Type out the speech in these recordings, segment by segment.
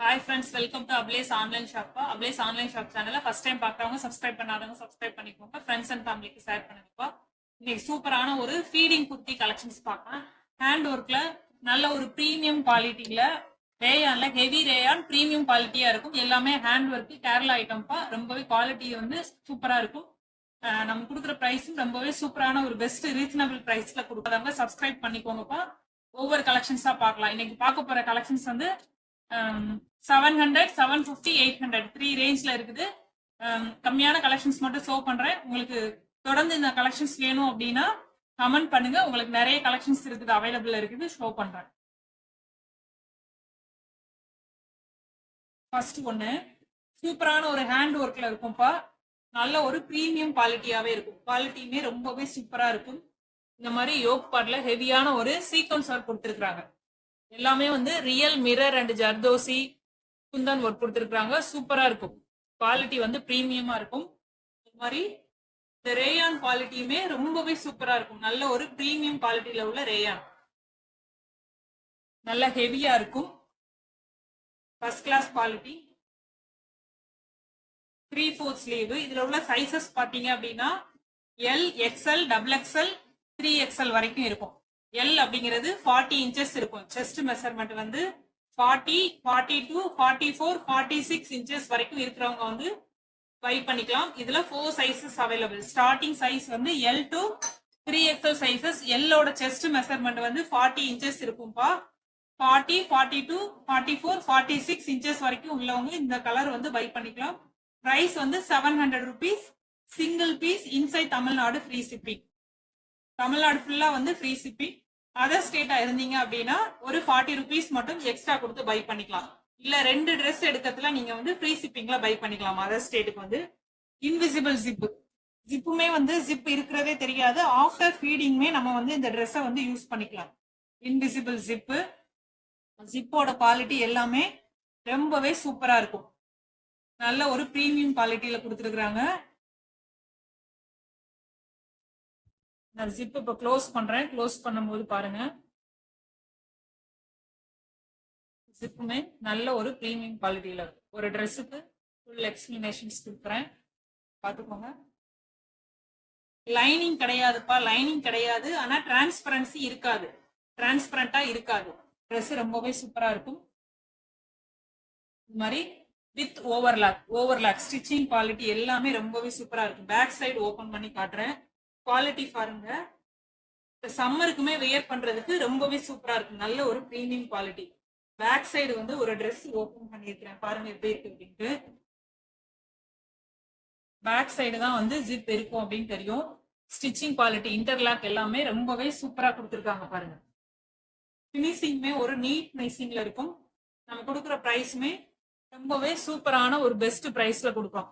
Hi friends, welcome to Ablaze Online Shop. Ablaze Online Shop channel first time பார்க்கறவங்க subscribe பண்ணாதவங்க subscribe பண்ணிக்கோங்க. Friends and familyக்கு share பண்ணுங்கப்பா. இன்னைக்கு சூப்பரான ஒரு ஃபீடிங் குர்த்தி கலெக்ஷன்ஸ் பார்க்கலாம். ஹேண்ட் ஒர்க்ல நல்ல ஒரு பிரீமியம் குவாலிட்டில ரேயான்ல ஹெவி ரேயான் பிரீமியம் குவாலிட்டியா இருக்கும். எல்லாமே ஹேண்ட் ஒர்க் கேரளா ஐட்டம்ப்பா. ரொம்பவே குவாலிட்டி வந்து சூப்பரா இருக்கும். நம்ம கொடுக்குற பிரைஸும் ரொம்பவே சூப்பரான ஒரு பெஸ்ட் ரீசனபிள் பிரைஸ்ல கொடுக்குறவங்க சப்ஸ்கிரைப் பண்ணிக்கோங்கப்பா. ஒவ்வொரு கலெக்ஷன்ஸா பார்க்கலாம். இன்னைக்கு பார்க்க போற கலெக்ஷன்ஸ் வந்து 700, 750, 800 த்ரீ ரேஞ்ச்ல இருக்குது. கம்மியான கலெக்ஷன்ஸ் மட்டும் ஷோ பண்றேன். உங்களுக்கு தொடர்ந்து இந்த கலெக்ஷன்ஸ் வேணும் அப்படின்னா கமெண்ட் பண்ணுங்க. உங்களுக்கு நிறைய கலெக்ஷன்ஸ் இருக்குது, அவைலபிள் இருக்குது, ஷோ பண்றேன். ஃபர்ஸ்ட் ஒன்னு சூப்பரான ஒரு ஹேண்ட் ஒர்க்ல இருக்கும்ப்பா. நல்ல ஒரு பிரீமியம் குவாலிட்டியாவே இருக்கும். குவாலிட்டியுமே ரொம்பவே சூப்பரா இருக்கும். இந்த மாதிரி யோக் பார்ட்ல ஹெவியான ஒரு சீக்வன்ஸ் ஒர்க் கொடுத்துருக்காங்க. எல்லாமே வந்து real mirror and zardozi Kundan work கொடுத்துருக்காங்க. சூப்பரா இருக்கும். குவாலிட்டி வந்து பிரீமியமா இருக்கும். இந்த மாதிரி இந்த ரேயான் குவாலிட்டியுமே ரொம்பவே சூப்பரா இருக்கும். நல்ல ஒரு பிரீமியம் குவாலிட்டியில உள்ள ரேயான் நல்ல ஹெவியா இருக்கும். First class quality. 3/4 ஸ்லீவ். இதுல உள்ள சைசஸ் பாத்தீங்க அப்படின்னா L, XL, double XL, 3XL வரைக்கும் இருக்கும். எல் அப்படிங்கிறது 40 இன்ச்சஸ் இருக்கும். செஸ்ட் மெஷர்மெண்ட் வந்து 40, 42, 44, 46 இன்ச்சஸ் வரைக்கும் இருக்கிறவங்க வந்து பை பண்ணிக்கலாம். இதுல 4 சைசஸ் அவைலபிள். ஸ்டார்டிங் சைஸ் வந்து எல் டு 3XL சைசஸ். எல்லோட செஸ்ட் மெஷர்மெண்ட் வந்து 40 இன்ச்சஸ் இருக்கும்பா. 40, 42, 44, 46 இன்ச்சஸ் வரைக்கும் உள்ளவங்க இந்த கலர் வந்து பை பண்ணிக்கலாம். பிரைஸ் வந்து 700 rupees. Single piece inside Tamil Nadu free shipping. Tamil Nadu ஃபுல்லா வந்து ஃப்ரீ ஷிப்பிங். அதர் ஸ்டேட்டா இருந்தீங்க அப்படின்னா ஒரு 40 rupees மட்டும் எக்ஸ்ட்ரா கொடுத்து பை பண்ணிக்கலாம். இல்ல 2 ட்ரெஸ் எடுக்கிறதுல நீங்க வந்து ஃப்ரீ ஷிப்பிங்ல பை பண்ணிக்கலாம். அதர் ஸ்டேட்டுக்கு வந்து இன்விசிபிள் ஜிப்பு. ஜிப்புமே வந்து ஜிப் இருக்கிறதே தெரியாது. ஆஃப்டர் ஃபீடிங்குமே நம்ம வந்து இந்த ட்ரெஸ்ஸை வந்து யூஸ் பண்ணிக்கலாம். Invisible zip. ஜிப்போட குவாலிட்டி எல்லாமே ரொம்பவே சூப்பரா இருக்கும். நல்ல ஒரு பிரீமியம் குவாலிட்டியில கொடுத்துருக்காங்க. நான் ஜிப் இப்போ க்ளோஸ் பண்றேன். க்ளோஸ் பண்ணும்போது பாருங்க, ஜிப்புமே நல்ல ஒரு பிரீமியம் குவாலிட்டியில இருக்கும். ஒரு ட்ரெஸ்ஸுக்கு ஃபுல் எக்ஸ்பிளனேஷன்ஸ் கொடுக்குறேன், பார்த்துக்கோங்க. லைனிங் கிடையாதுப்பா, லைனிங் கிடையாது. ஆனா டிரான்ஸ்பரன்சி இருக்காது, டிரான்ஸ்பரண்டா இருக்காது. ட்ரெஸ் ரொம்பவே சூப்பரா இருக்கும். இந்த மாதிரி வித் ஓவர்லாக் ஸ்டிச்சிங் குவாலிட்டி எல்லாமே ரொம்பவே சூப்பரா இருக்கும். பேக் சைடு ஓபன் பண்ணி காட்டுறேன். குவாலிட்டி பாருங்க. சம்மருக்குமே வியர் பண்றதுக்கு ரொம்பவே சூப்பரா இருக்கும். நல்ல ஒரு பிரீமியம் குவாலிட்டி. பேக் சைடு வந்து ஒரு ட்ரெஸ் ஓபன் பண்ணிருக்கிறேன், பாருங்க எப்படி இருக்கு அப்படின்ட்டு. பேக் சைடு தான் வந்து ஜிப் இருக்கும் அப்படின்னு தெரியும். ஸ்டிச்சிங் குவாலிட்டி, இன்டர்லாக் எல்லாமே ரொம்பவே சூப்பரா கொடுத்துருக்காங்க பாருங்க. பினிஷிங்குமே ஒரு நீட் பினிஷிங்ல இருக்கும். நம்ம கொடுக்குற பிரைஸுமே ரொம்பவே சூப்பரான ஒரு பெஸ்ட் பிரைஸ்ல கொடுப்போம்.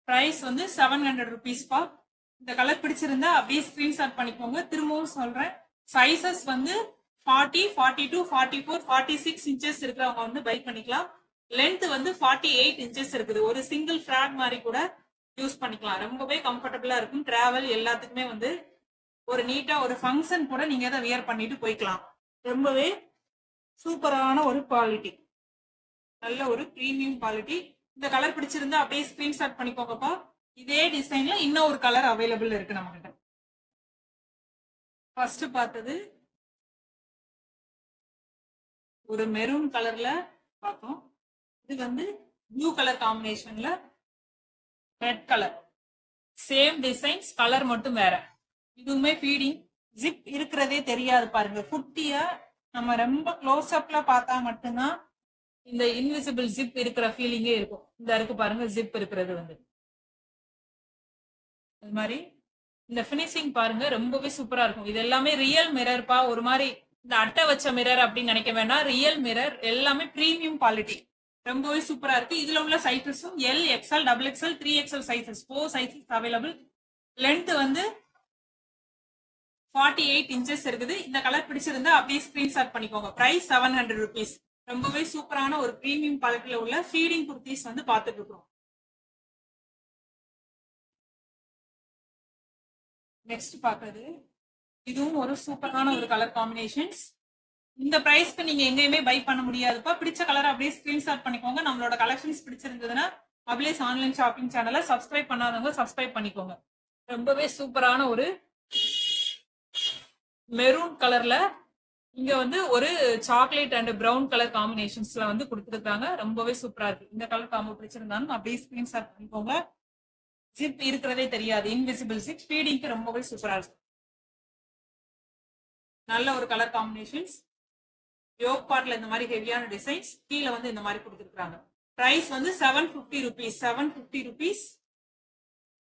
பிரைஸ் வந்து 700 rupees பா. இந்த கலர் பிடிச்சிருந்தா அப்படியே ஸ்கிரீன்ஷாட் பண்ணிக்கோங்க. திரும்பவும் சொல்றேன், சைசஸ் வந்து 40, 42, 44, 46 இன்ச்சஸ் இருக்கிறவங்க வந்து பை பண்ணிக்கலாம். லென்த் வந்து 48 இன்ச்சஸ் இருக்குது. ஒரு சிங்கிள் ஃபிராக் மாதிரி கூட யூஸ் பண்ணிக்கலாம். ரொம்பவே கம்ஃபர்டபுளா இருக்கும். டிராவல் எல்லாத்துக்குமே வந்து ஒரு நீட்டா ஒரு ஃபங்க்ஷன் கூட நீங்க அதை வியர் பண்ணிட்டு போய்க்கலாம். ரொம்பவே சூப்பரான ஒரு குவாலிட்டி, நல்ல ஒரு பிரீமியம் குவாலிட்டி. இந்த கலர் பிடிச்சிருந்தா அப்படியே ஸ்கிரீன்ஷாட் பண்ணிக்கோங்கப்பா. இதே டிசைன்ல இன்னும் ஒரு கலர் அவைலபிள் இருக்கு நம்ம கிட்ட. ஃபர்ஸ்ட் பார்த்தது ஒரு மெரூன் கலர்ல பார்த்தோம். இது வந்து ப்ளூ கலர் காம்பினேஷன்ல red colour. Same designs, colour மட்டும் வேற. இதுவுமே ஃபீடிங். ஜிப் இருக்கிறதே தெரியாது பாருங்க. குட்டியா நம்ம ரொம்ப க்ளோஸ் அப்ல பார்த்தா மட்டும்தான் இந்த இன்விசிபிள் ஜிப் இருக்கிற ஃபீலிங்கே இருக்கும். இந்த இருக்கு பாருங்க, ஜிப் இருக்கிறது வந்து அது மாதிரி. இந்த பினிஷிங் பாருங்க ரொம்பவே சூப்பரா இருக்கும். இது எல்லாமே ரியல் மிரர் பா. ஒரு மாதிரி இந்த அட்டை வச்ச மிரர் அப்படின்னு நினைக்க வேண்டாம். ரியல் மிரர் எல்லாமே பிரீமியம் குவாலிட்டி, ரொம்பவே சூப்பரா இருக்கு. இதுல உள்ள சைஸஸும் L, XL, double XL, 3XL sizes 4 sizes available. Length வந்து 48 இன்ச்சஸ் இருக்குது. இந்த கலர் பிடிச்சிருந்தா அப்படியே ஸ்கிரீன்ஷாட் பண்ணிக்கோங்க. Price 700 rupees. ரொம்பவே சூப்பரான ஒரு பிரீமியம் குவாலிட்டியில உள்ள ஃபீடிங் குர்த்திஸ் வந்து பார்த்துட்டு இருக்கோம். நெக்ஸ்ட் பார்க்கறது இதுவும் ஒரு சூப்பரான ஒரு கலர் காம்பினேஷன்ஸ். இந்த பிரைஸ்க்கு நீங்க எங்கேயுமே பை பண்ண முடியாதுப்பா. பிடிச்ச கலர் அப்படியே ஸ்கிரீன்ஷாட் பண்ணிக்கோங்க. நம்மளோட கலெக்ஷன்ஸ் பிடிச்சிருந்ததுன்னா அபிலேஸ் ஆன்லைன் ஷாப்பிங் சேனலை சப்ஸ்கிரைப் பண்ணாதவங்க சப்ஸ்கிரைப் பண்ணிக்கோங்க. ரொம்பவே சூப்பரான ஒரு மெரூன் கலர்ல இங்க வந்து ஒரு சாக்லேட் அண்ட் பிரவுன் கலர் காம்பினேஷன்ஸ்ல வந்து கொடுத்துருக்காங்க. ரொம்பவே சூப்பரா இருக்கு. இந்த கலர் காம்போ பிடிச்சிருந்தாலும் அப்படியே ஸ்கிரீன்ஷாட் பண்ணிக்கோங்க. ஜிப் இருக்கிறதே தெரியாது, இன்விசிபிள் ஜிப். ஃபீடிங்க்கு ரொம்பவே சூப்பரா இருக்கு. நல்ல ஒரு கலர் காம்பினேஷன்ஸ். யோக் பார்ட்ல இந்த மாதிரி ஹெவியான டிசைன்ஸ், கீழே வந்து இந்த மாதிரி கொடுத்துருக்காங்க. பிரைஸ் வந்து 750 rupees. 750 rupees.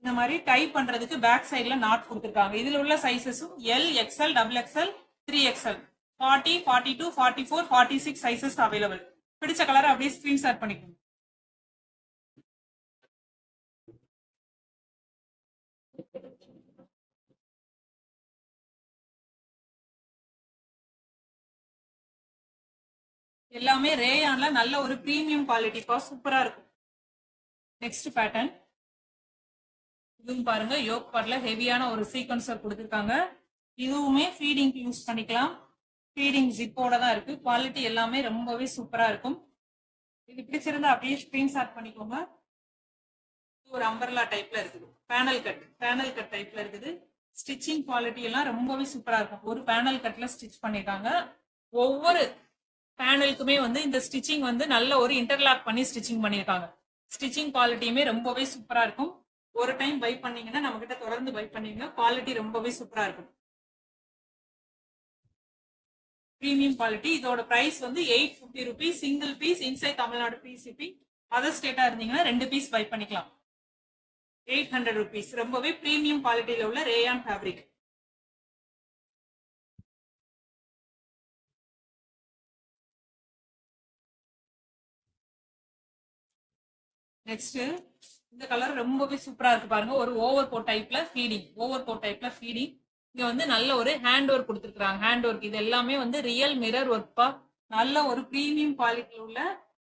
இந்த மாதிரி டைப் பண்றதுக்கு பேக் சைட்ல நாட் கொடுத்துருக்காங்க. இதுல உள்ள சைசஸும் L, XL, double XL, 3XL, 40, 42, 44, 46 sizes available. பிடிச்ச கலர் அப்படியே ஸ்கிரீன்ஷாட் பண்ணிக்கோங்க. எல்லாமே ரேயான்ல நல்ல ஒரு பிரீமியம் குவாலிட்டிப்பா, சூப்பரா இருக்கும். நெக்ஸ்ட் பேட்டர்ன் இதுவும் பாருங்க, யோக் பார்ட்ல ஹெவியான ஒரு சீக்வன்சர் கொடுத்துருக்காங்க. இதுவுமே ஃபீடிங்க்கு யூஸ் பண்ணிக்கலாம். ஃபீடிங் ஜிப்போட தான் இருக்கு. குவாலிட்டி எல்லாமே ரொம்பவே சூப்பரா இருக்கும். இது பிடிச்சிருந்தா அப்படியே ஸ்கிரீன்ஷாட் பண்ணிக்கோங்க. இது ஒரு அம்பர்லா டைப்ல இருக்குது. பேனல் கட் டைப்ல இருக்குது. ஸ்டிச்சிங் குவாலிட்டி எல்லாம் ரொம்பவே சூப்பரா இருக்கும். ஒரு பேனல் கட்ல ஸ்டிச் பண்ணிருக்காங்க. ஒவ்வொரு பேனலுக்குமே வந்து இந்த ஸ்டிச்சிங் வந்து நல்ல ஒரு இன்டர்லாக் பண்ணி ஸ்டிச்சிங் பண்ணியிருக்காங்க. ஸ்டிச்சிங் குவாலிட்டியுமே ரொம்பவே சூப்பரா இருக்கும். ஒரு டைம் பை பண்ணீங்கன்னா நம்ம கிட்ட தொடர்ந்து பை பண்ணீங்க. குவாலிட்டி ரொம்பவே சூப்பரா இருக்கும். Premium quality. இதோட பிரைஸ் வந்து 850 rupees. Single piece inside Tamil Nadu free shipping. Other ஸ்டேட்டா இருந்தீங்கன்னா 2 பீஸ் பை பண்ணிக்கலாம். 800 rupees. ரொம்பவே பிரீமியம் குவாலிட்டியில உள்ள ரேயான் ஃபேப்ரிக். நெக்ஸ்ட் இந்த கலர் ரொம்பவே சூப்பரா இருக்கு பாருங்க. ஒரு ஓவர் கோட் டைப்ல ஃபீடிங். இங்க வந்து நல்ல ஒரு ஹேண்ட் ஒர்க் கொடுத்துருக்காங்க. ஹேண்ட் ஒர்க் இது எல்லாமே வந்து ரியல் மிரர் ஒர்க்பா. நல்ல ஒரு பிரீமியம் குவாலிட்டியில் உள்ள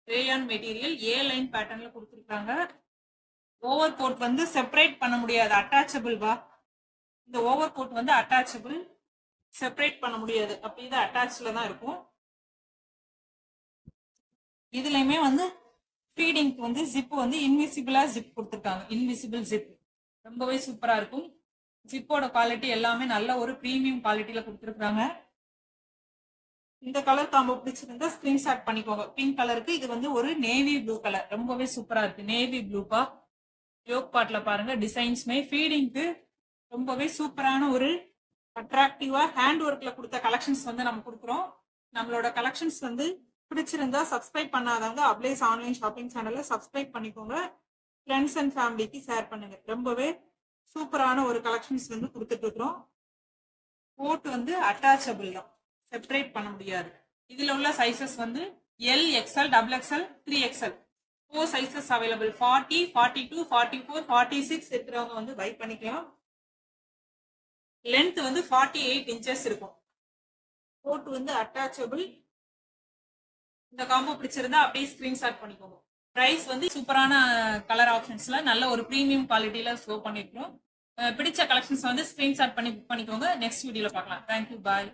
ரேயான் மெட்டீரியல். ஏ லைன் பேட்டர்ன்ல கொடுத்துருக்காங்க. ஓவர் கோட் வந்து செப்பரேட் பண்ண முடியாது, அட்டாச்சபிள் வா. இந்த ஓவர் கோட் வந்து அட்டாச்சபிள், செப்பரேட் பண்ண முடியாது. அப்படி இது அட்டாச்ல தான் இருக்கும். இதுலயுமே வந்து ஃபீடிங்க்கு வந்து ஜிப் வந்து இன்விசிபிளா ஜிப் கொடுத்துருக்காங்க. இன்விசிபிள் ஜிப் ரொம்பவே சூப்பரா இருக்கும். ஜிப்போட குவாலிட்டி எல்லாமே நல்ல ஒரு பிரீமியம் குவாலிட்டியில கொடுத்துருக்காங்க. இந்த கலர் காம்போ பிடிச்சிருந்தா ஸ்கிரீன்ஷாட் பண்ணிக்கோங்க. பிங்க் கலருக்கு இது வந்து ஒரு நேவி ப்ளூ கலர். ரொம்பவே சூப்பரா இருக்கு. நேவி ப்ளூப்பா. யோக் பார்ட்ல பாருங்க டிசைன்ஸ்மே. ஃபீடிங்க்கு ரொம்பவே சூப்பரான ஒரு அட்ராக்டிவா ஹேண்ட் ஒர்க்ல கொடுத்த கலெக்ஷன்ஸ் வந்து நம்ம கொடுக்குறோம். நம்மளோட கலெக்ஷன்ஸ் வந்து பிடிச்சிருந்தா சப்ஸ்கிரைப் பண்ணாதவங்க அப்லேஸ் ஆன்லைன் ஷாப்பிங் சேனலை சப்ஸ்கிரைப் பண்ணிக்கோங்க. ஃப்ரெண்ட்ஸ் அண்ட் ஃபேமிலிக்கு ஷேர் பண்ணுங்க. ரொம்பவே சூப்பரான ஒரு கலெக்ஷன்ஸ் வந்து கொடுத்துட்டு இருக்கிறோம். கோட் வந்து அட்டாச்சபிள் தான், செப்பரேட் பண்ண முடியாது. இதுல உள்ள சைசஸ் வந்து L, XL, double XL, 3XL 4 sizes available. 40, 42, 44, 46 இருக்கிறவங்க வந்து பை பண்ணிக்கலாம். லென்த் வந்து 48 inches இருக்கும். கோட் வந்து அட்டாச்சபிள். இந்த காம்போ பிடிச்சிருந்தா அப்படியே ஸ்கிரீன்ஷாட் பண்ணிக்கோங்க. பிரைஸ் வந்து சூப்பரான கலர் ஆப்ஷன்ஸ்ல நல்ல ஒரு பிரீமியம் குவாலிட்டியில ஷோ பண்ணிருக்கோம். பிடிச்ச கலெக்ஷன்ஸ் வந்து ஸ்கிரீன்ஷாட் பண்ணிக்கோங்க. நெக்ஸ்ட் வீடியோல பார்க்கலாம். தேங்க்யூ, பாய்.